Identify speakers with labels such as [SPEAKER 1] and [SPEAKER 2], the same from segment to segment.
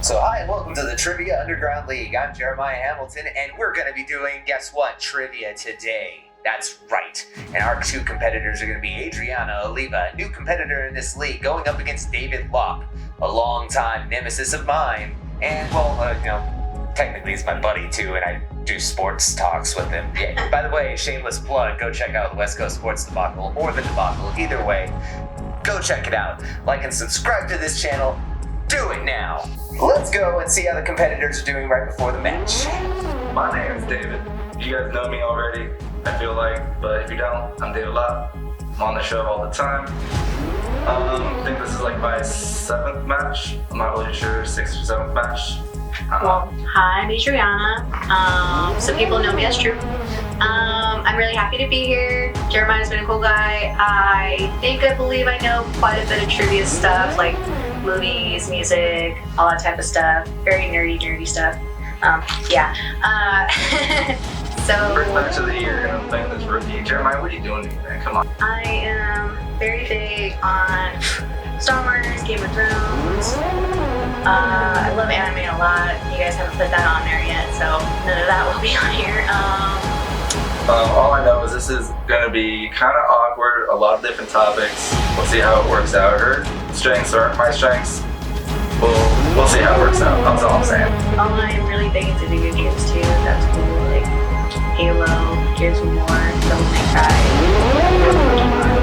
[SPEAKER 1] So hi and welcome to the Trivia Underground League. I'm Jeremiah Hamilton and we're going to be doing, guess what, trivia today. That's right. And our two competitors are going to be Adriana Oliva, a new competitor in this league, going up against David Lopp, a longtime nemesis of mine. And, well, technically he's my buddy too, and I do sports talks with him. Yeah, by the way, shameless plug, go check out the West Coast Sports Debacle or The Debacle. Either way, go check it out. Like and subscribe to this channel. Do it now. Let's go and see how the competitors are doing right before the match.
[SPEAKER 2] My name is David. You guys know me already, I feel like, but if you don't, I'm David Lopp. I'm on the show all the time. I think this is like my 7th match. I'm not really sure, 6th or 7th match.
[SPEAKER 3] Well, hi, I'm Adriana. Some people know me as True. I'm really happy to be here. Jeremiah's been a cool guy. I believe I know quite a bit of trivia stuff, like movies, music, all that type of stuff. Very nerdy stuff. So
[SPEAKER 2] First match of the year, and I'm playing this rookie. Jeremiah, what are you doing to me, man? Come on.
[SPEAKER 3] I am very big on Star Wars, Game of Thrones. I love anime a lot. You guys haven't put that on there yet, so none of that will be on here.
[SPEAKER 2] All I know is this is going to be kind of awkward, a lot of different topics. We'll see how it works out. Her strengths aren't my strengths. We'll see how it works out. That's all I'm saying.
[SPEAKER 3] I'm really big into video games too. That's cool. Like Halo, Gears of War, Devil May Cry.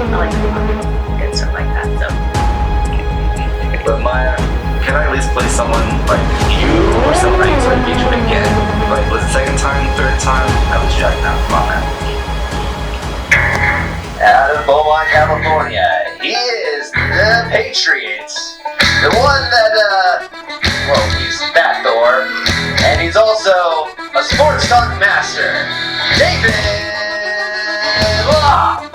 [SPEAKER 3] I like good stuff like that. So.
[SPEAKER 2] But Maya, can I at least play someone like you or somebody so I can beat you again? Like, was it second time, third time? I was jacked out. Come on, man.
[SPEAKER 1] Out of Beaumont, California, he is the Patriot. The one that, he's Fat Thor, and he's also a sports talk master, David Lopp.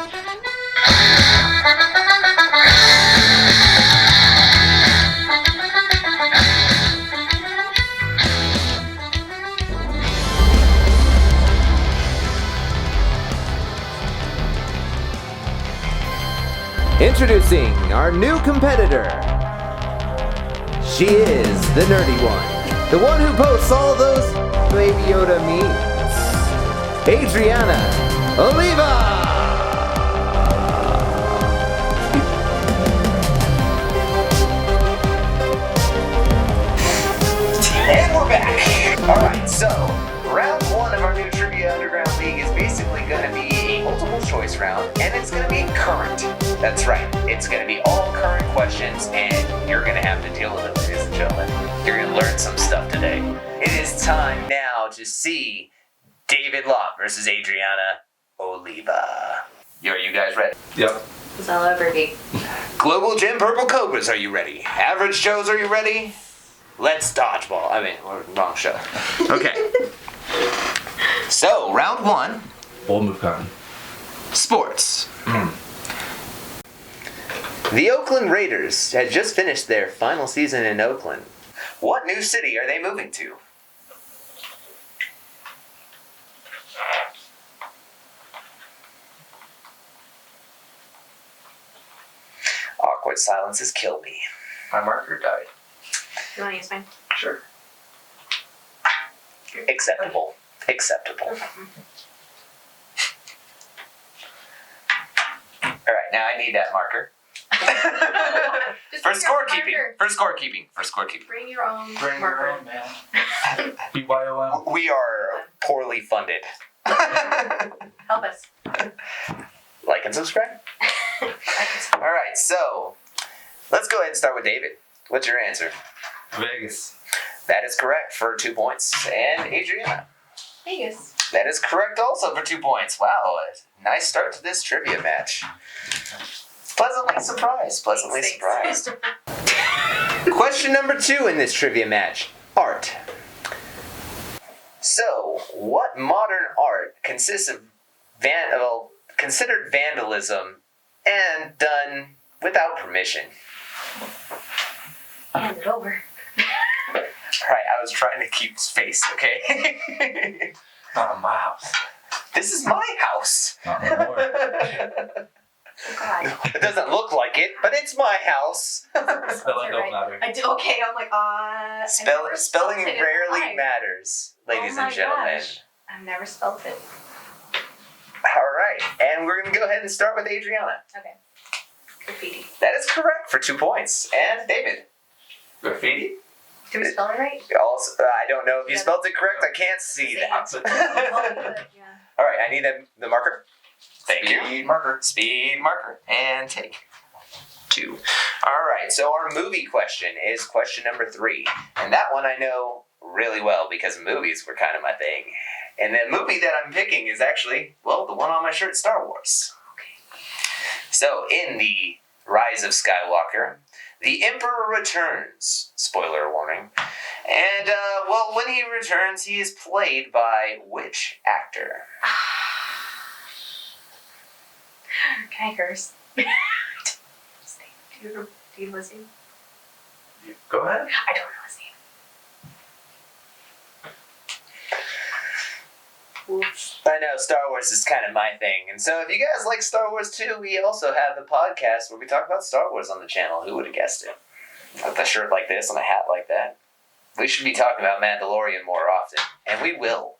[SPEAKER 4] Introducing our new competitor. She is the nerdy one, the one who posts all those Baby Yoda memes. Adriana Oliva!
[SPEAKER 1] And we're back. Alright, so round 1 of our new Trivia Underground League is basically going to be a multiple choice round, and it's going to be current. That's right, it's going to be all current questions, and you're going to have to deal with it, ladies and gentlemen. You're going to learn some stuff today. It is time now to see David Lopp versus Adriana Oliva. Are you guys ready?
[SPEAKER 2] Yep.
[SPEAKER 3] It's all over me.
[SPEAKER 1] Global Gem Purple Cobras, are you ready? Average Joes, are you ready? Let's dodgeball. Wrong show. Okay. So, round 1.
[SPEAKER 2] Bold move, Cotton.
[SPEAKER 1] Sports. The Oakland Raiders had just finished their final season in Oakland. What new city are they moving to? Awkward silences kill me.
[SPEAKER 2] My marker died.
[SPEAKER 3] You want to use mine?
[SPEAKER 2] Sure.
[SPEAKER 1] Acceptable. Alright, now I need that marker. For scorekeeping.
[SPEAKER 3] Bring your own marker.
[SPEAKER 2] Man. BYOM.
[SPEAKER 1] We are poorly funded.
[SPEAKER 3] Help us.
[SPEAKER 1] Like and subscribe. Alright, so let's go ahead and start with David. What's your answer?
[SPEAKER 2] Vegas.
[SPEAKER 1] That is correct for 2 points. And Adriana?
[SPEAKER 3] Vegas.
[SPEAKER 1] That is correct also for 2 points. Wow, a nice start to this trivia match. Pleasantly surprised. Question number 2 in this trivia match. Art. So, what modern art consists of considered vandalism and done without permission?
[SPEAKER 3] Hand it over.
[SPEAKER 1] Alright, I was trying to keep space, okay?
[SPEAKER 2] Not in my house.
[SPEAKER 1] This is my house.
[SPEAKER 2] Not anymore.
[SPEAKER 3] Oh God.
[SPEAKER 1] It doesn't look like it, but it's my house.
[SPEAKER 2] Spelling don't matter.
[SPEAKER 3] I do. Okay, I'm like,
[SPEAKER 1] Spelling rarely matters, ladies and gentlemen.
[SPEAKER 3] Gosh. I've never spelled it.
[SPEAKER 1] All right, and we're gonna go ahead and start with Adriana.
[SPEAKER 3] Okay. Graffiti.
[SPEAKER 1] That is correct for 2 points. And David.
[SPEAKER 2] Graffiti?
[SPEAKER 3] Did we spell it right?
[SPEAKER 1] Also, I don't know if you spelled it correct. I can't see that.
[SPEAKER 3] Yeah.
[SPEAKER 1] All right, I need the marker. Thank you.
[SPEAKER 2] Speed marker.
[SPEAKER 1] Speed marker. And take 2. All right, so our movie question is question number 3. And that one I know really well because movies were kind of my thing. And the movie that I'm picking is actually, well, the one on my shirt, Star Wars.
[SPEAKER 3] Okay.
[SPEAKER 1] So, in The Rise of Skywalker, the Emperor returns. Spoiler warning. And, well, when he returns, he is played by which actor?
[SPEAKER 3] Can I curse? Do you know his name?
[SPEAKER 2] Go ahead.
[SPEAKER 3] I don't know his name. Oops.
[SPEAKER 1] I know Star Wars is kind of my thing, and so if you guys like Star Wars too, we also have the podcast where we talk about Star Wars on the channel. Who would have guessed it? With a shirt like this and a hat like that. We should be talking about Mandalorian more often, and we will.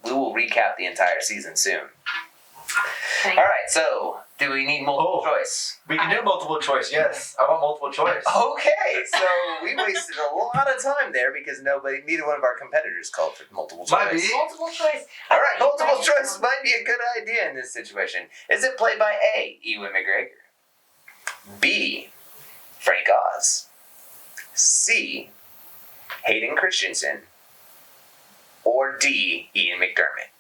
[SPEAKER 1] We will recap the entire season soon.
[SPEAKER 3] Okay.
[SPEAKER 1] All right, so do we need multiple choice?
[SPEAKER 2] We can do multiple choice, yes. I want multiple choice.
[SPEAKER 1] Okay, so we wasted a lot of time there because neither one of our competitors called for multiple choice.
[SPEAKER 2] Might be.
[SPEAKER 3] Multiple choice.
[SPEAKER 1] All right, multiple choice might be a good idea in this situation. Is it played by A, Ewan McGregor, B, Frank Oz, C, Hayden Christensen, or D, Ian McDermott?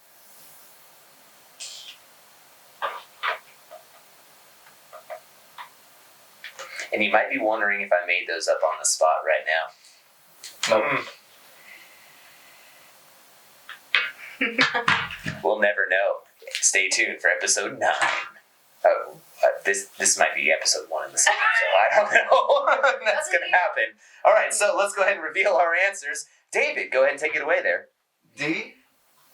[SPEAKER 1] And you might be wondering if I made those up on the spot right now. We'll never know. Stay tuned for episode 9. Oh, this might be episode 1 in the season, so I don't know when that's going to happen. All right, so let's go ahead and reveal our answers. David, go ahead and take it away there.
[SPEAKER 2] D?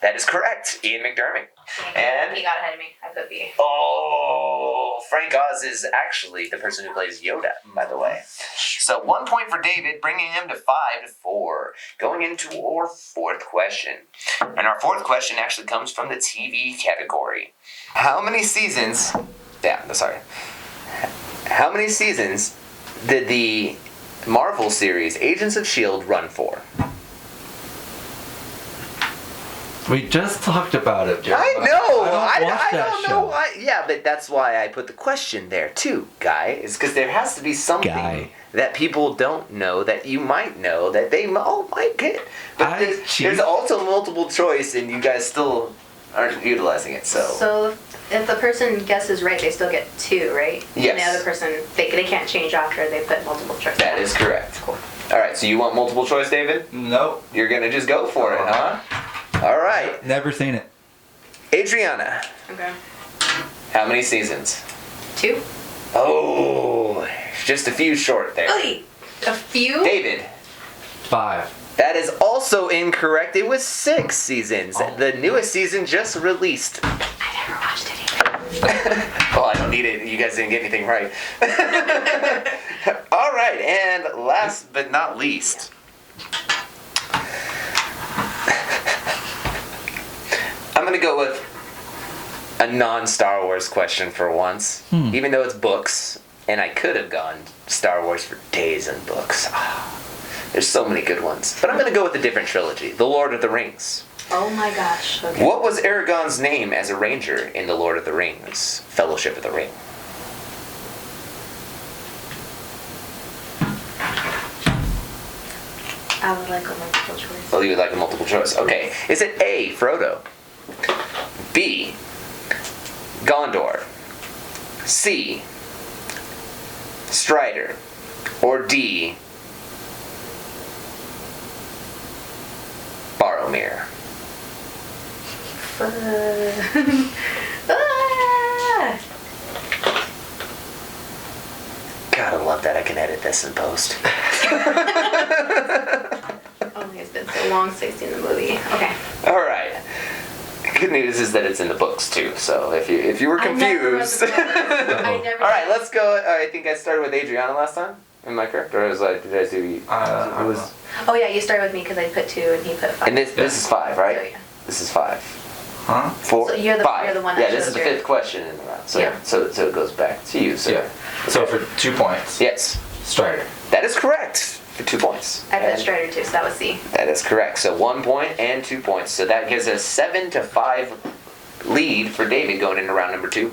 [SPEAKER 1] That is correct, Ian McDermott. And
[SPEAKER 3] he got ahead of me. I put B.
[SPEAKER 1] oh, Frank Oz is actually the person who plays Yoda, by the way. So 1 point for David, bringing him to 5-4. Going into our 4th question. And our 4th question actually comes from the TV category. How many seasons did the Marvel series Agents of S.H.I.E.L.D. run for?
[SPEAKER 5] We just talked about it, Jeremiah.
[SPEAKER 1] I know. I
[SPEAKER 5] watch that
[SPEAKER 1] don't know
[SPEAKER 5] show.
[SPEAKER 1] why. Yeah, but that's why I put the question there too, Guy. Is because there has to be something
[SPEAKER 5] Guy.
[SPEAKER 1] that people don't know that you might know that they all might get. But there's also multiple choice, and you guys still aren't utilizing it.
[SPEAKER 3] So if the person guesses right, they still get 2, right?
[SPEAKER 1] Yes.
[SPEAKER 3] And the other person, they can't change after they put multiple choice.
[SPEAKER 1] That is correct.
[SPEAKER 3] Cool.
[SPEAKER 1] All right. So you want multiple choice, David?
[SPEAKER 2] Nope.
[SPEAKER 1] You're gonna just go for it, huh? All right.
[SPEAKER 5] Never seen it.
[SPEAKER 1] Adriana,
[SPEAKER 3] Okay.
[SPEAKER 1] how many seasons?
[SPEAKER 3] 2?
[SPEAKER 1] Oh, just a few short there.
[SPEAKER 3] Oy! A few?
[SPEAKER 1] David.
[SPEAKER 5] 5.
[SPEAKER 1] That is also incorrect. It was 6 seasons.
[SPEAKER 5] Oh.
[SPEAKER 1] The newest season just released.
[SPEAKER 3] I never watched anything.
[SPEAKER 1] Well, I don't need it. You guys didn't get anything right. All right, and last but not least. I'm going to go with a non-Star Wars question for once. Even though it's books, and I could have gone Star Wars for days and books. There's so many good ones. But I'm going to go with a different trilogy, The Lord of the Rings.
[SPEAKER 3] Oh my gosh. Okay.
[SPEAKER 1] What was Aragorn's name as a ranger in The Lord of the Rings, Fellowship of the Ring?
[SPEAKER 3] I would like a multiple choice.
[SPEAKER 1] Oh, you would like a multiple choice. Okay. Is it A, Frodo? B, Gondor? C, Strider? Or D, Boromir?
[SPEAKER 3] Ah!
[SPEAKER 1] Gotta love that I can edit this in post.
[SPEAKER 3] Oh, it's been so long since I've seen the movie. Okay.
[SPEAKER 1] All right. good news is that it's in the books too. So if you were
[SPEAKER 3] I never read
[SPEAKER 1] confused,
[SPEAKER 3] the books. I never.
[SPEAKER 1] all right, let's go. I think I started with Adriana last time. Am I correct, or did I do?
[SPEAKER 5] I was.
[SPEAKER 3] Oh yeah, you started with me because I put 2 and he put 5.
[SPEAKER 1] And this is 5, right?
[SPEAKER 3] So, yeah.
[SPEAKER 1] This is 5.
[SPEAKER 5] Huh?
[SPEAKER 1] 4.
[SPEAKER 3] So you're the-
[SPEAKER 1] 5.
[SPEAKER 3] you're the one that
[SPEAKER 1] Yeah, this
[SPEAKER 3] chose
[SPEAKER 1] is the
[SPEAKER 3] your-
[SPEAKER 1] 5th question in the round. So
[SPEAKER 3] Yeah.
[SPEAKER 1] so it goes back to you. So
[SPEAKER 5] Yeah. So for 2 points.
[SPEAKER 1] yes,
[SPEAKER 5] Strider.
[SPEAKER 1] that is correct for 2 points.
[SPEAKER 3] I put
[SPEAKER 1] And
[SPEAKER 3] Strider too, so that was C.
[SPEAKER 1] that is correct. So 1 point and 2 points. So that gives us 7-5 lead for David going into round number 2.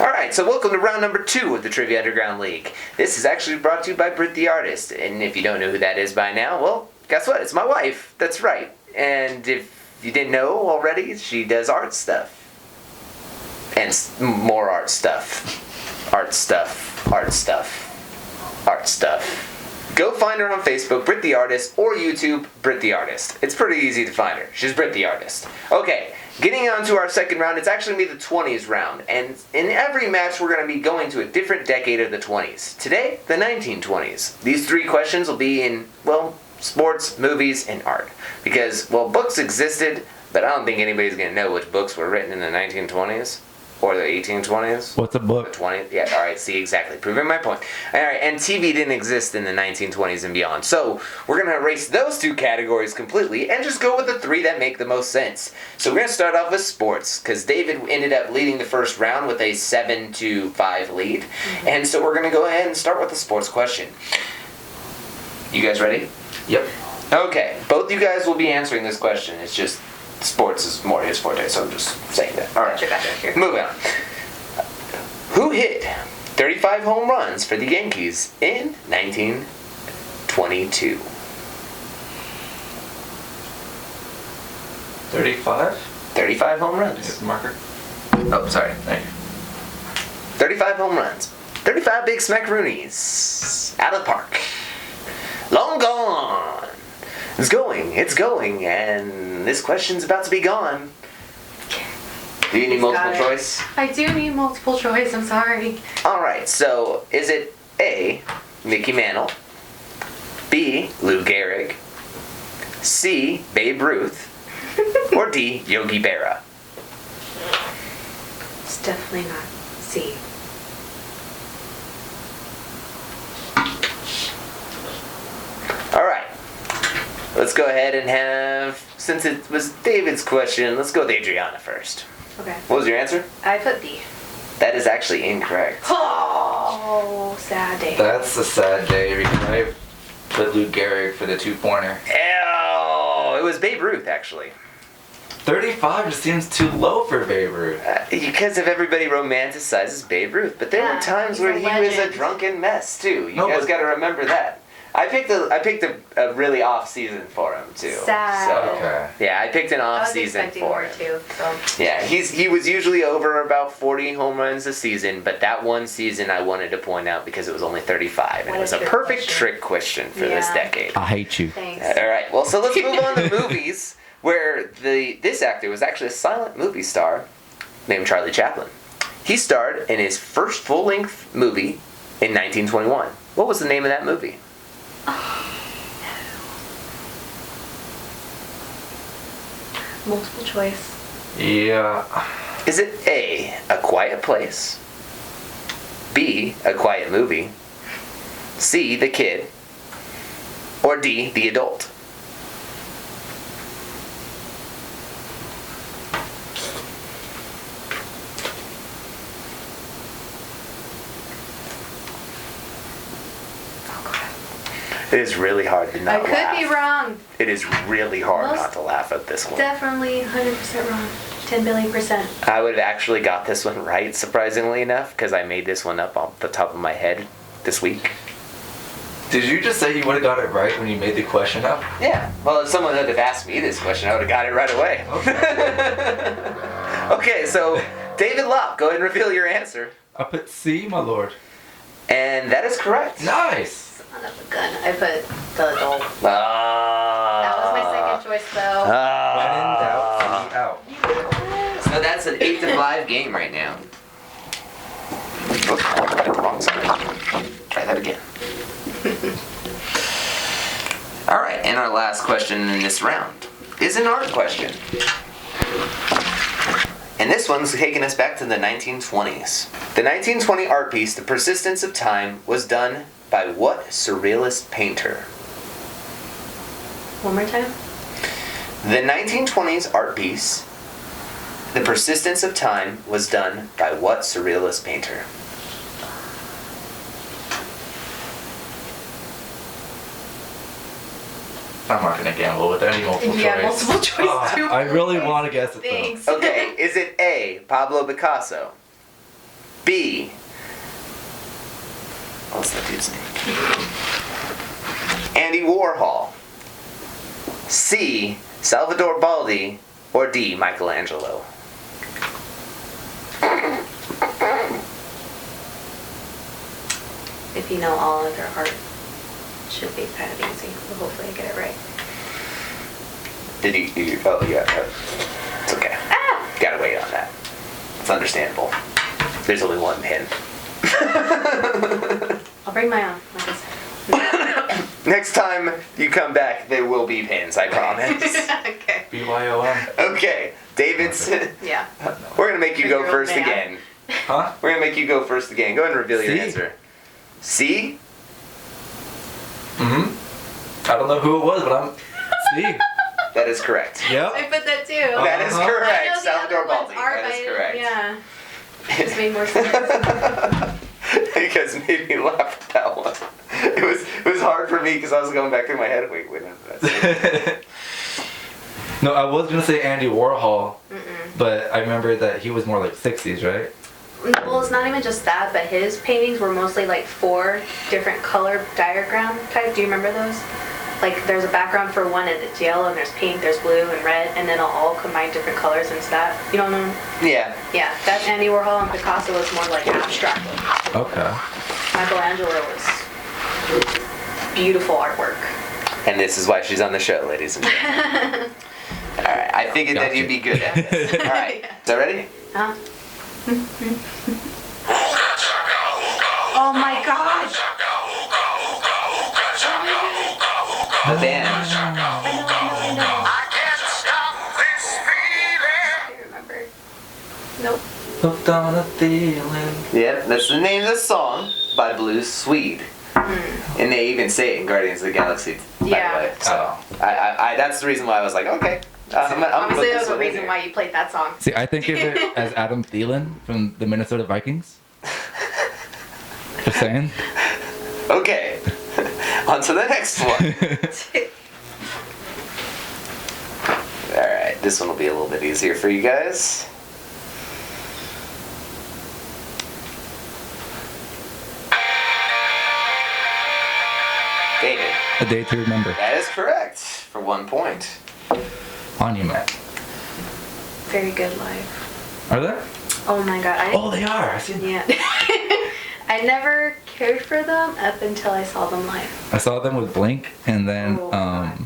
[SPEAKER 1] All right, so welcome to round number 2 of the Trivia Underground League. This is actually brought to you by Britt the Artist, and if you don't know who that is by now, well, guess what? It's my wife. That's right. And if you didn't know already, she does art stuff. And more art stuff. Art stuff. Art stuff. Art stuff. Go find her on Facebook, Britt the Artist, or YouTube, Britt the Artist. It's pretty easy to find her. She's Britt the Artist. Okay, getting on to our second round, it's actually going to be the 20s round. And in every match, we're going to be going to a different decade of the 20s. Today, the 1920s. These 3 questions will be in, well, sports, movies, and art. Because, well, books existed, but I don't think anybody's going to know which books were written in the 1920s. Or the 1820s.
[SPEAKER 5] What's a book?
[SPEAKER 1] 20s. Yeah, alright, see, exactly. Proving my point. Alright, and TV didn't exist in the 1920s and beyond. So, we're going to erase those 2 categories completely and just go with the 3 that make the most sense. So, we're going to start off with sports, because David ended up leading the first round with a 7-5 lead. And so, we're going to go ahead and start with the sports question. You guys ready?
[SPEAKER 5] Yep.
[SPEAKER 1] Okay, both you guys will be answering this question. It's just sports is more his forte, so I'm just saying that. All right,
[SPEAKER 3] Gotcha. Here.
[SPEAKER 1] moving on. Who hit 35 home runs for the Yankees in 1922?
[SPEAKER 5] 35?
[SPEAKER 1] 35 home runs.
[SPEAKER 5] Is it marker?
[SPEAKER 1] Oh, sorry.
[SPEAKER 5] Thank you.
[SPEAKER 1] 35 home runs. 35 big smackaroonies. Out of the park. Long gone. It's going, and this question's about to be gone. Do you need multiple choice?
[SPEAKER 3] I do need multiple choice, I'm sorry.
[SPEAKER 1] Alright, so is it A, Mickey Mantle, B, Lou Gehrig, C, Babe Ruth, or D, Yogi Berra?
[SPEAKER 3] It's definitely not C.
[SPEAKER 1] Alright, let's go ahead and have, since it was David's question, let's go with Adriana first.
[SPEAKER 3] Okay.
[SPEAKER 1] What was your answer?
[SPEAKER 3] I put B.
[SPEAKER 1] That is actually incorrect.
[SPEAKER 3] Oh, sad day.
[SPEAKER 5] That's a sad day because I put Lou Gehrig for the 2-pointer.
[SPEAKER 1] Ew, it was Babe Ruth, actually.
[SPEAKER 5] 35 just seems too low for Babe Ruth.
[SPEAKER 1] Because of everybody romanticizes Babe Ruth, but there
[SPEAKER 3] Yeah,
[SPEAKER 1] were times
[SPEAKER 3] he's
[SPEAKER 1] where
[SPEAKER 3] a
[SPEAKER 1] he was a
[SPEAKER 3] legend.
[SPEAKER 1] drunken mess too. You
[SPEAKER 5] No,
[SPEAKER 1] guys
[SPEAKER 5] but-
[SPEAKER 1] got to remember that. I picked a really off season for him too.
[SPEAKER 3] Sad.
[SPEAKER 1] So,
[SPEAKER 5] Okay.
[SPEAKER 1] yeah, I picked an
[SPEAKER 3] I
[SPEAKER 1] off
[SPEAKER 3] was
[SPEAKER 1] season
[SPEAKER 3] expecting
[SPEAKER 1] for
[SPEAKER 3] more
[SPEAKER 1] him.
[SPEAKER 3] too, so.
[SPEAKER 1] Yeah, he was usually over about 40 home runs a season, but that one season I wanted to point out because it was only 35, and
[SPEAKER 3] What
[SPEAKER 1] it was
[SPEAKER 3] a
[SPEAKER 1] a
[SPEAKER 3] trick
[SPEAKER 1] perfect
[SPEAKER 3] question.
[SPEAKER 1] trick question for this
[SPEAKER 3] Yeah.
[SPEAKER 1] decade.
[SPEAKER 5] I hate you.
[SPEAKER 3] Thanks.
[SPEAKER 1] All right, well, so let's move on to movies, where this actor was actually a silent movie star named Charlie Chaplin. He starred in his first full-length movie in 1921. What was the name of that movie?
[SPEAKER 3] Multiple choice.
[SPEAKER 5] Yeah.
[SPEAKER 1] Is it A, A Quiet Place, B, A Quiet Movie, C, The Kid, or D, The Adult? It is really hard to
[SPEAKER 3] I
[SPEAKER 1] not
[SPEAKER 3] could
[SPEAKER 1] laugh.
[SPEAKER 3] be wrong.
[SPEAKER 1] It is really hard
[SPEAKER 3] Most
[SPEAKER 1] not to laugh at this one.
[SPEAKER 3] Definitely 100% wrong. 10 billion %.
[SPEAKER 1] I would have actually got this one right, surprisingly enough, because I made this one up off the top of my head this week.
[SPEAKER 5] Did you just say you would have got it right when you made the question up?
[SPEAKER 1] Yeah. Well, if someone would have asked me this question, I would have got it right away. Okay, so David Locke, go ahead and reveal your answer.
[SPEAKER 5] I put C, my lord.
[SPEAKER 1] And that is correct.
[SPEAKER 5] Nice.
[SPEAKER 3] Son of a gun. I put The Adult.
[SPEAKER 1] That
[SPEAKER 3] That was my second choice though.
[SPEAKER 5] When in doubt, C out.
[SPEAKER 1] So that's an 8-5 game right now. Oops, I went the wrong side. Try that again. Alright, and our last question in this round is an art question. And this one's taking us back to the 1920s. The 1920 art piece, The Persistence of Time, was done by what surrealist painter?
[SPEAKER 3] One more time.
[SPEAKER 1] The 1920s art piece, The Persistence of Time, was done by what surrealist painter?
[SPEAKER 5] I'm not gonna gamble with any multiple choice.
[SPEAKER 3] Yeah, multiple choice too.
[SPEAKER 5] I really want to guess it though.
[SPEAKER 3] Thanks.
[SPEAKER 1] Okay, is it A, Pablo Picasso? B, what's that dude's name? Andy Warhol? C, Salvador Baldi? Or D, Michelangelo?
[SPEAKER 3] If you know all of their art, it should be kind of easy. But hopefully I get it right.
[SPEAKER 1] Did you oh yeah, it's okay.
[SPEAKER 3] Ah!
[SPEAKER 1] Gotta wait on that. It's understandable. There's only one pin.
[SPEAKER 3] I'll bring my own. Like I said.
[SPEAKER 1] Next time you come back, there will be pins, I promise.
[SPEAKER 3] Okay.
[SPEAKER 5] BYOM.
[SPEAKER 1] Okay, David's.
[SPEAKER 3] Yeah.
[SPEAKER 1] We're gonna make you go
[SPEAKER 3] 3-year-old
[SPEAKER 1] first
[SPEAKER 3] man.
[SPEAKER 1] again.
[SPEAKER 5] Huh?
[SPEAKER 1] We're gonna make you go first again. Go ahead and reveal your
[SPEAKER 5] C.
[SPEAKER 1] answer. C?
[SPEAKER 5] Mm-hmm. I don't know who it was, but I'm C.
[SPEAKER 1] That is correct.
[SPEAKER 3] I
[SPEAKER 5] Yep.
[SPEAKER 3] put that too.
[SPEAKER 1] That is
[SPEAKER 5] Uh-huh.
[SPEAKER 3] I
[SPEAKER 1] correct.
[SPEAKER 3] know the
[SPEAKER 1] Salvador
[SPEAKER 3] other ones
[SPEAKER 1] Baldi.
[SPEAKER 3] are,
[SPEAKER 1] That is
[SPEAKER 3] but
[SPEAKER 1] correct.
[SPEAKER 3] Yeah. Just made more sense.
[SPEAKER 1] You guys made me laugh at that one. It was hard for me because I was going back through my head. Wait, that's it.
[SPEAKER 5] No, I was gonna say Andy Warhol, but I remember that he was more like 60s, right?
[SPEAKER 3] Well, it's not even just that, but his paintings were mostly like 4 different color diagram type. Do you remember those? Like there's a background for one and it's yellow and there's pink, there's blue and red, and then it'll all combine different colors into that. You don't know?
[SPEAKER 1] Yeah.
[SPEAKER 3] Yeah, that's Andy Warhol, and Picasso was more like abstract.
[SPEAKER 5] Okay.
[SPEAKER 3] Michelangelo was beautiful artwork.
[SPEAKER 1] And this is why she's on the show, ladies and gentlemen. Alright, I figured that
[SPEAKER 5] Gotcha.
[SPEAKER 1] you'd be good at this. Alright, so ready?
[SPEAKER 3] Huh? Oh my god!
[SPEAKER 1] The band.
[SPEAKER 3] I know. I can't remember. Nope.
[SPEAKER 5] Hooked on a feeling.
[SPEAKER 1] Yep, that's the name of the song by Blue Swede. And they even say it in Guardians of the Galaxy, by
[SPEAKER 3] Yeah.
[SPEAKER 1] the way. So
[SPEAKER 5] Oh.
[SPEAKER 1] I that's the reason why I was like, okay. I'm gonna put
[SPEAKER 3] Obviously,
[SPEAKER 1] this
[SPEAKER 3] that was the
[SPEAKER 1] one in
[SPEAKER 3] reason
[SPEAKER 1] here.
[SPEAKER 3] why you played that song.
[SPEAKER 5] See, I think of it as Adam Thielen from the Minnesota Vikings. Just saying.
[SPEAKER 1] Okay. On to the next one. Alright, this one will be a little bit easier for you guys. David.
[SPEAKER 5] A day to remember.
[SPEAKER 1] That is correct. For 1 point.
[SPEAKER 5] Monument.
[SPEAKER 3] Very good life.
[SPEAKER 5] Are they?
[SPEAKER 3] Oh my god.
[SPEAKER 5] Oh, they are. I seen.
[SPEAKER 3] Yeah. I never cared for them up until I saw them live.
[SPEAKER 5] I saw them with Blink and then
[SPEAKER 3] Oh, God.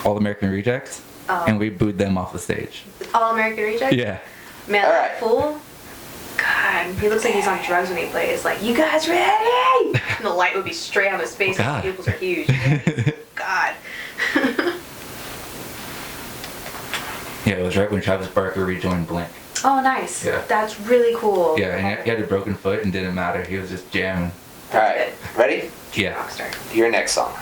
[SPEAKER 5] All American Rejects,
[SPEAKER 3] Oh.
[SPEAKER 5] and we booed them off the stage.
[SPEAKER 3] All American Reject?
[SPEAKER 5] Yeah.
[SPEAKER 3] Man,
[SPEAKER 1] All
[SPEAKER 3] that
[SPEAKER 1] right.
[SPEAKER 3] fool. God, he looks like he's on drugs when he plays. Like, you guys ready? And the light would be straight on his face.
[SPEAKER 5] God.
[SPEAKER 3] His pupils are huge. Yeah, God.
[SPEAKER 5] Yeah, it was right when Travis Barker rejoined Blink.
[SPEAKER 3] Oh, nice.
[SPEAKER 5] Yeah.
[SPEAKER 3] That's really cool.
[SPEAKER 5] Yeah, and he had a broken foot and didn't matter. He was just jamming.
[SPEAKER 1] Alright, ready?
[SPEAKER 5] Yeah.
[SPEAKER 3] Rockstar.
[SPEAKER 1] Your next song.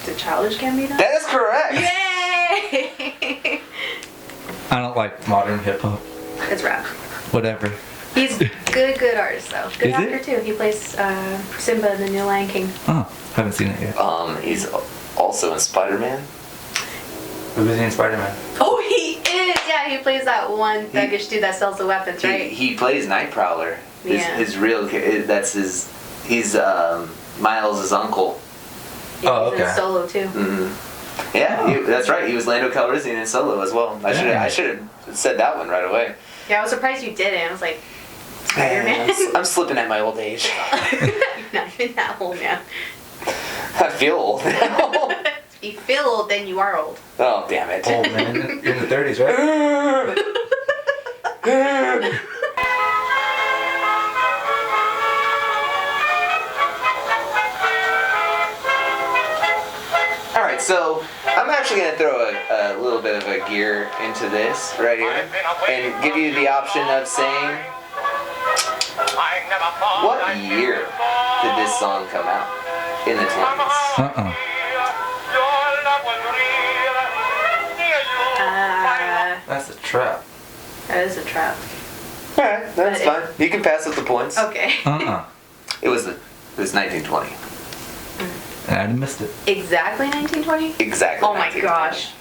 [SPEAKER 3] Is it Childish Gambino?
[SPEAKER 1] That is correct!
[SPEAKER 3] Yay!
[SPEAKER 5] I don't like modern hip hop.
[SPEAKER 3] It's rap.
[SPEAKER 5] Whatever.
[SPEAKER 3] He's good artist though. Good
[SPEAKER 5] Is
[SPEAKER 3] actor
[SPEAKER 5] it?
[SPEAKER 3] too. He plays Simba in the New Lion King.
[SPEAKER 5] Oh, haven't seen it yet.
[SPEAKER 1] He's also in Spider-Man.
[SPEAKER 5] Who's in Spider-Man?
[SPEAKER 3] Oh, he is. Yeah, he plays that one thuggish dude that sells the weapons, right?
[SPEAKER 1] He plays Nightprowler.
[SPEAKER 3] Yeah.
[SPEAKER 1] His real that's his. He's Miles' uncle.
[SPEAKER 3] Yeah,
[SPEAKER 5] Oh,
[SPEAKER 3] he's in
[SPEAKER 5] okay.
[SPEAKER 3] Solo too.
[SPEAKER 1] Mm-hmm. Yeah, that's right. He was Lando Calrissian in Solo as well. I
[SPEAKER 5] Yeah.
[SPEAKER 1] should have said that one right away.
[SPEAKER 3] Yeah, I was surprised you didn't. I was like,
[SPEAKER 1] Man,
[SPEAKER 3] Spider-Man.
[SPEAKER 1] I'm slipping at my old age.
[SPEAKER 3] You're not even that old, man.
[SPEAKER 1] I feel old now.
[SPEAKER 3] If you feel old, then you are old.
[SPEAKER 1] Oh, damn it.
[SPEAKER 5] Oh man, you're in the 30s, right?
[SPEAKER 1] Alright, so I'm actually going to throw a little bit of a gear into this right here and give you the option of saying, what year did this song come out? In the 20s.
[SPEAKER 5] That's a trap.
[SPEAKER 3] That is a trap.
[SPEAKER 1] Alright, that's fine. You can pass with the points.
[SPEAKER 3] Okay.
[SPEAKER 1] It was 1920.
[SPEAKER 5] And I missed it.
[SPEAKER 3] Exactly 1920?
[SPEAKER 1] Exactly.
[SPEAKER 3] Oh my
[SPEAKER 1] 1920.
[SPEAKER 3] gosh.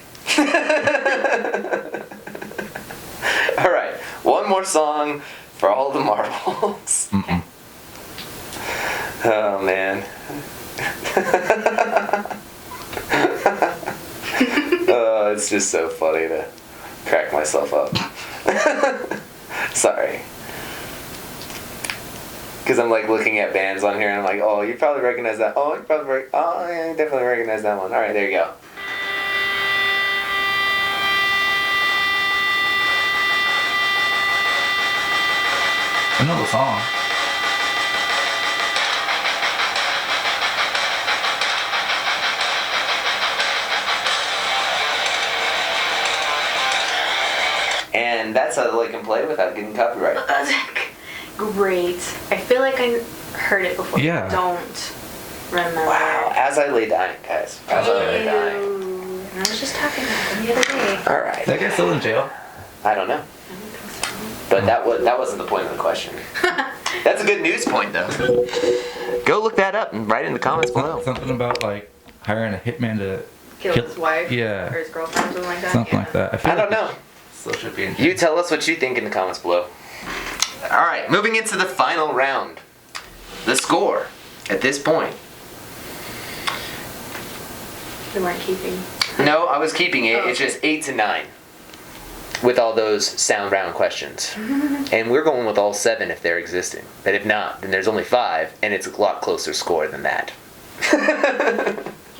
[SPEAKER 1] Alright, one more song for all the marbles. Oh man. Oh, it's just so funny to crack myself up. Sorry. Because I'm like looking at bands on here and I'm like, oh, you probably recognize that. Oh, oh, yeah, you definitely recognize that one. Alright, there you go.
[SPEAKER 5] I know the song.
[SPEAKER 1] And that's how they can play without getting copyrighted.
[SPEAKER 3] Great. I feel like I heard it before.
[SPEAKER 5] Yeah.
[SPEAKER 3] Don't remember.
[SPEAKER 1] Wow, as I lay dying, guys. As I lay dying.
[SPEAKER 3] Ew. I was just talking about them the other day.
[SPEAKER 1] Alright.
[SPEAKER 5] That guy's still in jail?
[SPEAKER 1] I don't know. But that wasn't the point of the question. That's a good news point, though. Go look that up and write in the comments below.
[SPEAKER 5] Something about like hiring a hitman to
[SPEAKER 3] Kill his wife?
[SPEAKER 5] Yeah.
[SPEAKER 3] Or his girlfriend or something like that?
[SPEAKER 5] Something
[SPEAKER 3] Yeah.
[SPEAKER 5] like that. feel
[SPEAKER 1] I don't
[SPEAKER 5] like
[SPEAKER 1] know.
[SPEAKER 5] it Still should be in
[SPEAKER 1] You tell us what you think in the comments below. Alright, moving into the final round. The score at this point.
[SPEAKER 3] We weren't keeping.
[SPEAKER 1] No, I was keeping it.
[SPEAKER 3] Oh,
[SPEAKER 1] It's
[SPEAKER 3] okay.
[SPEAKER 1] just 8-9. With all those sound round questions. And we're going with all 7 if they're existing. But if not, then there's only 5, and it's a lot closer score than that.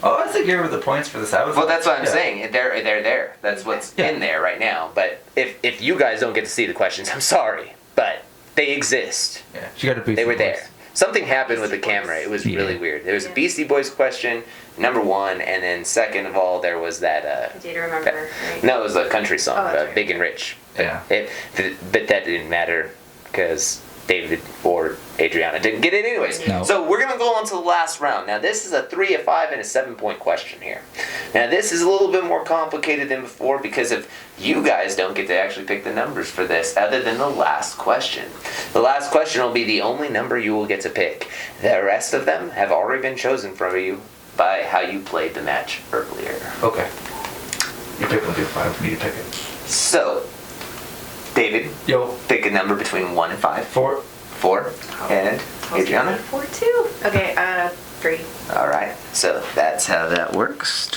[SPEAKER 5] Oh, I think you gave her the points for this.
[SPEAKER 1] Well, that's what I'm saying. They're there. That's what's
[SPEAKER 5] Yeah.
[SPEAKER 1] in there right now. But if you guys don't get to see the questions, I'm sorry. But they exist.
[SPEAKER 5] Yeah, she got a boost.
[SPEAKER 1] They were there. Something happened with the
[SPEAKER 3] Beastie Boys.
[SPEAKER 1] camera. It was
[SPEAKER 5] Yeah.
[SPEAKER 1] really weird. There was a
[SPEAKER 5] Yeah.
[SPEAKER 1] Beastie Boys question, number 1, and then second of all, there was that.
[SPEAKER 3] I did remember. Right?
[SPEAKER 1] No, it was a country song,
[SPEAKER 3] Oh, that's right.
[SPEAKER 1] Big and Rich.
[SPEAKER 5] Yeah.
[SPEAKER 1] But that didn't matter because David or Adriana didn't get it anyways.
[SPEAKER 5] No.
[SPEAKER 1] So we're gonna go on to the last round. Now this is a 3, a 5, and a 7-point question here. Now this is a little bit more complicated than before because if you guys don't get to actually pick the numbers for this, other than the last question. The last question will be the only number you will get to pick. The rest of them have already been chosen for you by how you played the match earlier.
[SPEAKER 5] Okay. You pick 1, 2, 5. Me to pick it.
[SPEAKER 1] So, David,
[SPEAKER 5] Yo.
[SPEAKER 1] pick a number between 1 and 5.
[SPEAKER 5] 4.
[SPEAKER 1] 4. And Adriana?
[SPEAKER 3] 4 2. Okay, 3.
[SPEAKER 1] All right. So that's how that works.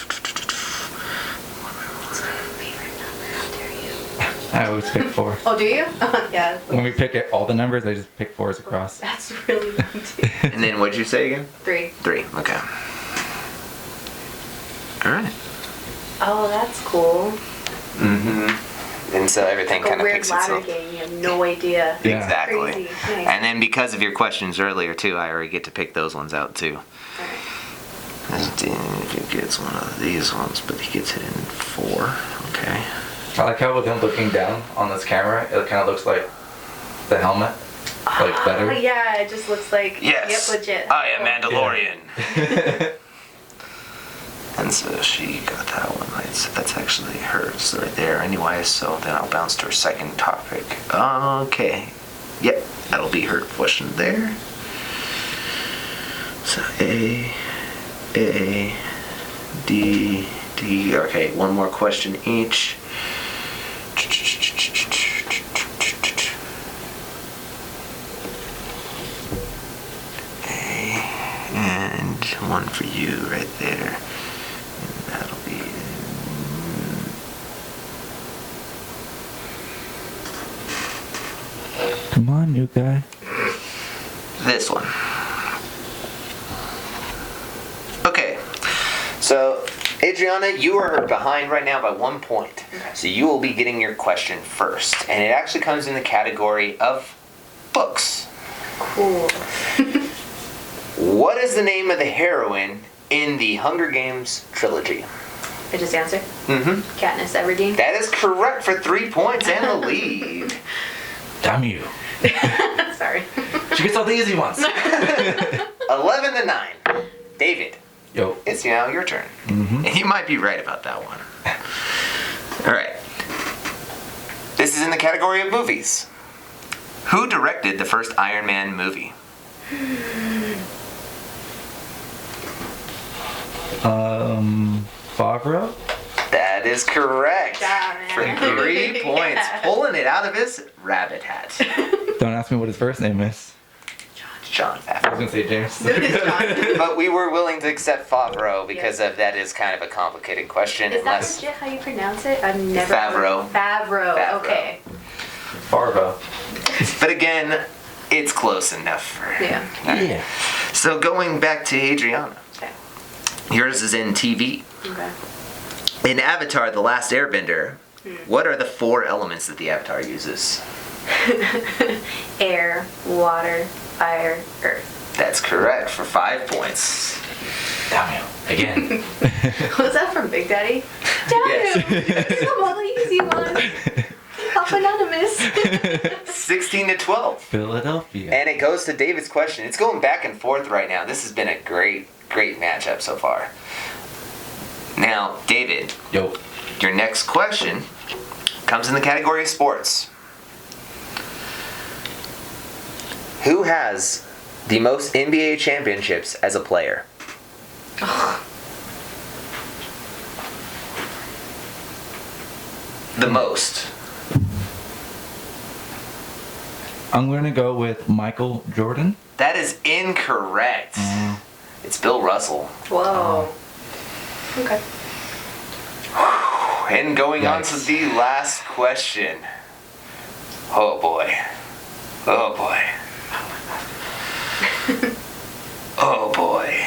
[SPEAKER 5] I always pick 4.
[SPEAKER 3] Oh, do you? Yeah.
[SPEAKER 5] When we pick it, all the numbers, I just pick 4s across.
[SPEAKER 3] That's really dumb too.
[SPEAKER 1] And then what'd you say again?
[SPEAKER 3] 3.
[SPEAKER 1] 3. Okay. All right.
[SPEAKER 3] Oh, that's cool.
[SPEAKER 1] Mm-hmm. And so everything
[SPEAKER 3] Like
[SPEAKER 1] kind
[SPEAKER 3] a
[SPEAKER 1] of
[SPEAKER 3] weird
[SPEAKER 1] picks
[SPEAKER 3] ladder
[SPEAKER 1] itself.
[SPEAKER 3] game. You have no idea.
[SPEAKER 5] Yeah.
[SPEAKER 1] Exactly.
[SPEAKER 3] Crazy. Nice.
[SPEAKER 1] And then because of your questions earlier too, I already get to pick those ones out too.
[SPEAKER 3] Alright.
[SPEAKER 1] If he gets one of these ones, but he gets it in 4. Okay.
[SPEAKER 5] I like how with him looking down on this camera, it kind of looks like the helmet. Like better.
[SPEAKER 3] Oh, yeah, it just looks like.
[SPEAKER 1] Yes.
[SPEAKER 3] Yep, legit.
[SPEAKER 1] I am Mandalorian.
[SPEAKER 5] Yeah.
[SPEAKER 1] And so she got that one right. So that's actually hers right there anyway. So then I'll bounce to her second topic. Okay. Yep, that'll be her question there. So A, D. Okay, one more question each. A, and one for you right there. And that'll be
[SPEAKER 5] Come on, new guy.
[SPEAKER 1] this one. Okay, so Adriana, you are behind right now by 1 point.
[SPEAKER 3] Okay.
[SPEAKER 1] So you will be getting your question first. And it actually comes in the category of books.
[SPEAKER 3] Cool.
[SPEAKER 1] What is the name of the heroine in the Hunger Games trilogy?
[SPEAKER 3] I just answered.
[SPEAKER 1] Mm-hmm.
[SPEAKER 3] Katniss Everdeen.
[SPEAKER 1] That is correct for 3 points and the lead.
[SPEAKER 5] Damn you.
[SPEAKER 3] Sorry.
[SPEAKER 5] She gets all the easy ones.
[SPEAKER 1] 11-9. David,
[SPEAKER 5] Yo.
[SPEAKER 1] it's now your turn.
[SPEAKER 5] Mm-hmm.
[SPEAKER 1] And you might be right about that one. All right. This is in the category of movies. Who directed the first Iron Man movie?
[SPEAKER 5] Favreau?
[SPEAKER 1] That is correct.
[SPEAKER 3] Damn
[SPEAKER 1] For
[SPEAKER 3] it.
[SPEAKER 1] 3 points.
[SPEAKER 3] Yeah.
[SPEAKER 1] Pulling it out of his rabbit hat.
[SPEAKER 5] Don't ask me what his first name is.
[SPEAKER 1] John
[SPEAKER 5] I was
[SPEAKER 1] Favreau.
[SPEAKER 5] gonna say James.
[SPEAKER 1] But we were willing to accept Favreau because of that is kind of a complicated question.
[SPEAKER 3] Is that
[SPEAKER 1] unless
[SPEAKER 3] legit how you pronounce it? I've never.
[SPEAKER 1] Favreau.
[SPEAKER 3] Favreau.
[SPEAKER 1] Favreau.
[SPEAKER 3] Okay.
[SPEAKER 5] Favreau.
[SPEAKER 1] But again, it's close enough. For,
[SPEAKER 3] Yeah.
[SPEAKER 5] Yeah.
[SPEAKER 1] So going back to Adriana.
[SPEAKER 3] Okay.
[SPEAKER 1] Yours is in TV.
[SPEAKER 3] Okay.
[SPEAKER 1] In Avatar: The Last Airbender, what are the 4 elements that the Avatar uses?
[SPEAKER 3] Air, water, fire, earth.
[SPEAKER 1] That's correct for 5 points.
[SPEAKER 5] Damn you. Again.
[SPEAKER 3] Was that from Big Daddy? Damn
[SPEAKER 1] Yes.
[SPEAKER 3] Some of the easy ones. Pop Anonymous.
[SPEAKER 1] 16-12.
[SPEAKER 5] Philadelphia.
[SPEAKER 1] And it goes to David's question. It's going back and forth right now. This has been a great matchup so far. Now, David,
[SPEAKER 5] Yo.
[SPEAKER 1] your next question comes in the category of sports. Who has the most NBA championships as a player? The most.
[SPEAKER 5] I'm gonna go with Michael Jordan.
[SPEAKER 1] That is incorrect. It's Bill Russell.
[SPEAKER 3] Whoa. Okay.
[SPEAKER 1] And going on to
[SPEAKER 5] Yikes.
[SPEAKER 1] the last question. Oh boy. Oh boy. Oh boy.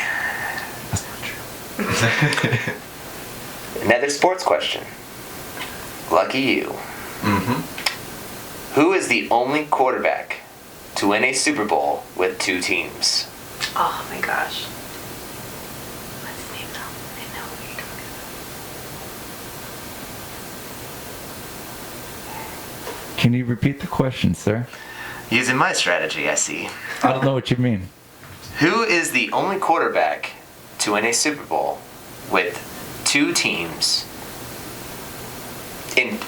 [SPEAKER 1] Another sports question. Lucky you.
[SPEAKER 5] Mm-hmm.
[SPEAKER 1] Who is the only quarterback to win a Super Bowl with 2 teams?
[SPEAKER 3] Oh my gosh. What's his name though? I know who you're talking about.
[SPEAKER 5] Can you repeat the question, sir?
[SPEAKER 1] Using my strategy, I see.
[SPEAKER 5] I don't know what you mean.
[SPEAKER 1] Who is the only quarterback to win a Super Bowl with 2 teams in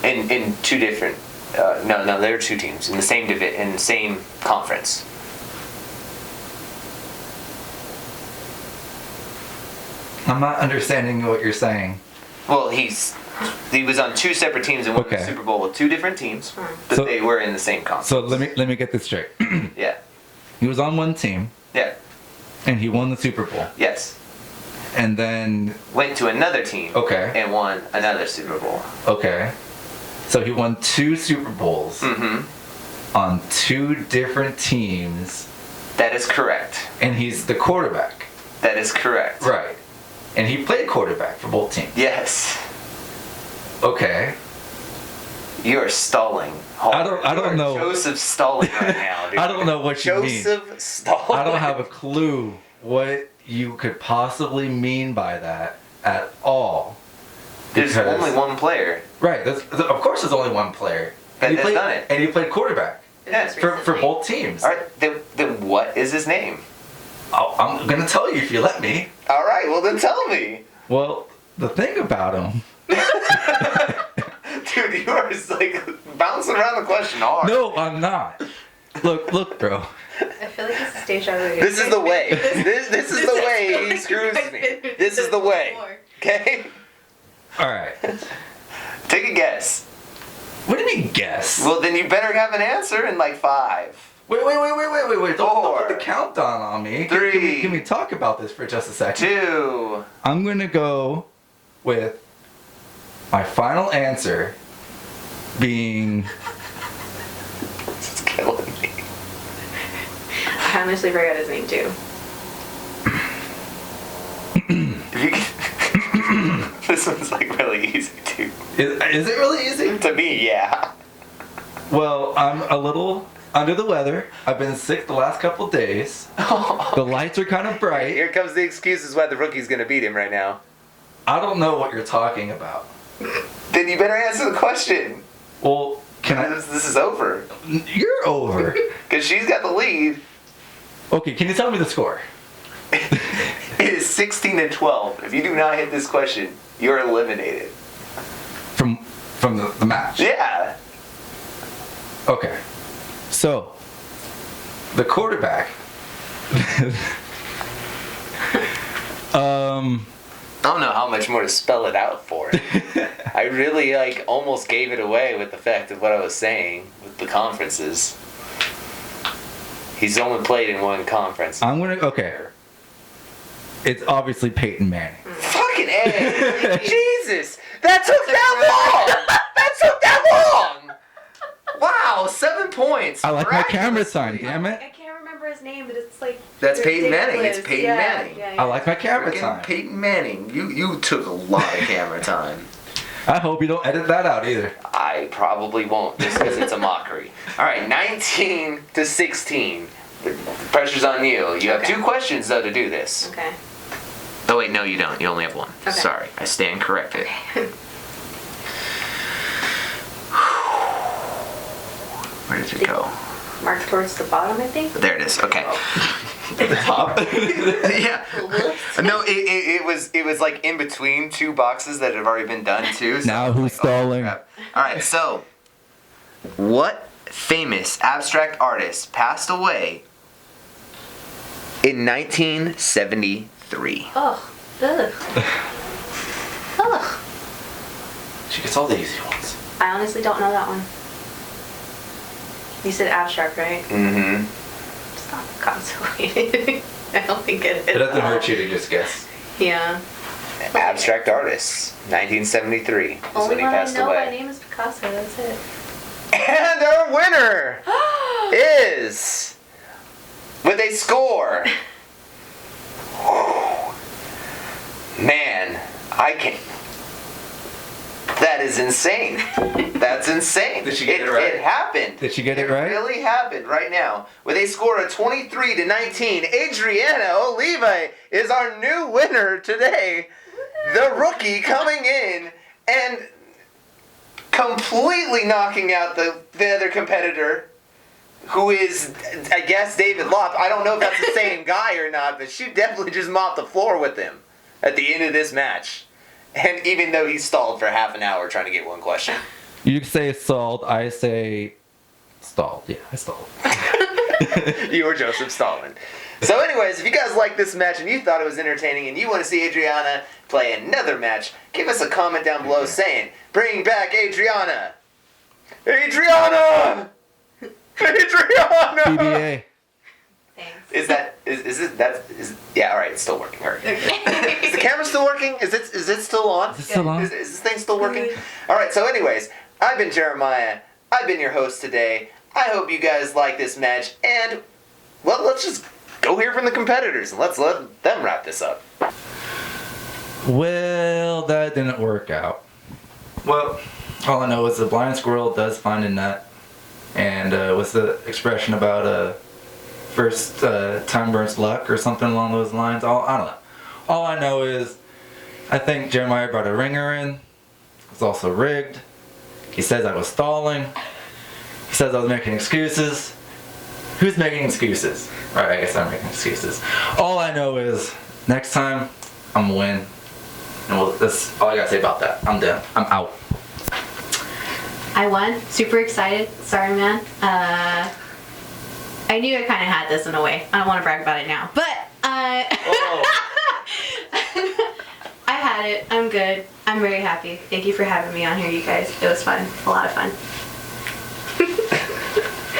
[SPEAKER 1] 2 different? No, there are 2 teams in the same in the same conference.
[SPEAKER 5] I'm not understanding what you're saying.
[SPEAKER 1] Well, he was on 2 separate teams and won the
[SPEAKER 5] Okay.
[SPEAKER 1] Super Bowl with 2 different teams, but
[SPEAKER 5] So-
[SPEAKER 1] they were in the same conference.
[SPEAKER 5] So let me get this straight.
[SPEAKER 1] Yeah,
[SPEAKER 5] He was on one team
[SPEAKER 1] yeah,
[SPEAKER 5] and he won the Super Bowl.
[SPEAKER 1] yes.
[SPEAKER 5] And then
[SPEAKER 1] Went to another team.
[SPEAKER 5] Okay.
[SPEAKER 1] And won another Super Bowl.
[SPEAKER 5] okay. So he won 2 Super Bowls
[SPEAKER 1] Mm-hmm.
[SPEAKER 5] on 2 different teams
[SPEAKER 1] That is correct.
[SPEAKER 5] and he's the quarterback.
[SPEAKER 1] That is correct.
[SPEAKER 5] Right. And he played quarterback for both teams.
[SPEAKER 1] Yes.
[SPEAKER 5] Okay.
[SPEAKER 1] You are stalling. hard.
[SPEAKER 5] I don't
[SPEAKER 1] You are
[SPEAKER 5] know.
[SPEAKER 1] Joseph stalling right now, dude.
[SPEAKER 5] I don't know what you mean.
[SPEAKER 1] Joseph stalling.
[SPEAKER 5] I don't have a clue what you could possibly mean by that at all.
[SPEAKER 1] There's
[SPEAKER 5] Because-
[SPEAKER 1] only one player.
[SPEAKER 5] Right. Of course, there's only one player.
[SPEAKER 1] That
[SPEAKER 5] he
[SPEAKER 1] has
[SPEAKER 5] played,
[SPEAKER 1] done it.
[SPEAKER 5] And he played quarterback
[SPEAKER 1] Yes.
[SPEAKER 5] for both teams.
[SPEAKER 1] All right. Then what is his name?
[SPEAKER 5] Oh, I'm gonna tell you if you let me.
[SPEAKER 1] All right. Well, then tell me,
[SPEAKER 5] Well, the thing about him.
[SPEAKER 1] dude. You are just like bouncing around the question hard.
[SPEAKER 5] No, I'm not. Look, bro.
[SPEAKER 3] I feel like this is deja vu.
[SPEAKER 1] This is the way. This is the way he screws me. This is the way. Okay.
[SPEAKER 5] All right.
[SPEAKER 1] Take a guess.
[SPEAKER 5] What do you mean guess?
[SPEAKER 1] Well, then you better have an answer in like 5.
[SPEAKER 5] Wait. Don't
[SPEAKER 1] Four.
[SPEAKER 5] put the countdown on me.
[SPEAKER 1] Three.
[SPEAKER 5] Can we talk about this for just a second?
[SPEAKER 1] 2.
[SPEAKER 5] I'm gonna go with my final answer being
[SPEAKER 1] It's killing me.
[SPEAKER 3] I honestly forgot his name too.
[SPEAKER 1] If you can- This one's like really easy too.
[SPEAKER 5] Is it really easy?
[SPEAKER 1] To me, yeah.
[SPEAKER 5] Well, I'm a little under the weather. I've been sick the last couple days. The lights are kind of bright.
[SPEAKER 1] Here comes the excuses why the rookie's gonna beat him right now.
[SPEAKER 5] I don't know what you're talking about.
[SPEAKER 1] Then you better answer the question.
[SPEAKER 5] Well, can I?
[SPEAKER 1] This is over.
[SPEAKER 5] You're over.
[SPEAKER 1] Because she's got the lead.
[SPEAKER 5] Okay, can you tell me the score?
[SPEAKER 1] It is 16-12. If you do not hit this question, you're eliminated.
[SPEAKER 5] From the match?
[SPEAKER 1] Yeah.
[SPEAKER 5] Okay. So, the quarterback.
[SPEAKER 1] I don't know how much more to spell it out for. I really almost gave it away with the fact of what I was saying with the conferences. He's only played in one conference.
[SPEAKER 5] Okay. It's obviously Peyton Manning.
[SPEAKER 1] Fucking A. Jesus! That took that long! That took that long! Wow, 7 points.
[SPEAKER 5] I like my camera
[SPEAKER 1] Miraculously.
[SPEAKER 5] sign, damn it.
[SPEAKER 3] I can't remember his name, but it's like
[SPEAKER 1] That's Peyton Manning.
[SPEAKER 3] ridiculous.
[SPEAKER 1] It's Peyton
[SPEAKER 3] Yeah,
[SPEAKER 1] Manning.
[SPEAKER 3] yeah, yeah.
[SPEAKER 5] I like my camera
[SPEAKER 1] Freaking
[SPEAKER 5] sign.
[SPEAKER 1] Peyton Manning. You took a lot of camera time.
[SPEAKER 5] I hope you don't edit that out either.
[SPEAKER 1] I probably won't, just because it's a mockery. All right, 19-16. The pressure's on you. You have
[SPEAKER 3] Okay.
[SPEAKER 1] 2 questions, though, to do this.
[SPEAKER 3] Okay.
[SPEAKER 1] Oh, wait, no, you don't. You only have 1.
[SPEAKER 3] Okay.
[SPEAKER 1] Sorry, I stand corrected. Where did it go?
[SPEAKER 3] Mark towards the bottom, I think.
[SPEAKER 1] There it is. Okay.
[SPEAKER 5] At the top.
[SPEAKER 1] Yeah. No, it was like in between 2 boxes that have already been done too. So
[SPEAKER 5] Now
[SPEAKER 1] I was
[SPEAKER 5] who's stalling?
[SPEAKER 1] crap. All right, so what famous abstract artist passed away in 1973?
[SPEAKER 3] Oh. Ugh. Ugh.
[SPEAKER 5] She gets all the easy ones.
[SPEAKER 3] I honestly don't know that one. You said abstract, right?
[SPEAKER 1] Mm-hmm.
[SPEAKER 3] It's not consolidate. I don't think it is.
[SPEAKER 5] It doesn't hurt you to just guess.
[SPEAKER 3] Yeah.
[SPEAKER 1] Abstract artist, 1973 is
[SPEAKER 3] Only
[SPEAKER 1] when he
[SPEAKER 3] one I
[SPEAKER 1] passed
[SPEAKER 3] know by
[SPEAKER 1] away.
[SPEAKER 3] name is Picasso. That's it.
[SPEAKER 1] And our winner is with a score. Man, I can't. That is insane. That's insane.
[SPEAKER 5] Did she get it right?
[SPEAKER 1] It happened.
[SPEAKER 5] Did she get it right?
[SPEAKER 1] It really happened right now. With a score of 23-19, Adriana Oliva is our new winner today. The rookie coming in and completely knocking out the other competitor, who is, I guess, David Lopp. I don't know if that's the same guy or not, but she definitely just mopped the floor with him at the end of this match. And even though he stalled for half an hour trying to get 1 question.
[SPEAKER 5] You say stalled, I say stalled. Yeah, I stalled.
[SPEAKER 1] You were Joseph Stalin. So anyways, if you guys like this match and you thought it was entertaining and you want to see Adriana play another match, give us a comment down below saying, "Bring back Adriana! Adriana! Adriana!"
[SPEAKER 5] PBA.
[SPEAKER 3] Thanks.
[SPEAKER 1] Yeah, alright, it's still working. Alright. Is the camera still working? Is it still on?
[SPEAKER 5] Is it still on?
[SPEAKER 1] Is this thing still working? Alright, so anyways, I've been Jeremiah. I've been your host today. I hope you guys like this match, and, well, let's just go hear from the competitors, and let's let them wrap this up.
[SPEAKER 5] Well, that didn't work out. Well, all I know is the blind squirrel does find a nut. And what's the expression about first time burns luck or something along those lines? I don't know. All I know is I think Jeremiah brought a ringer in. It's also rigged. He says I was stalling. He says I was making excuses. Who's making excuses? Right, I guess I'm making excuses. All I know is next time I'm gonna win. And well, that's all I gotta say about that. I'm done. I'm out.
[SPEAKER 3] I won. Super excited. Sorry, man. I knew I kind of had this in a way. I don't want to brag about it now, but I had it. I'm good. I'm very happy. Thank you for having me on here, you guys. It was fun. A lot of fun.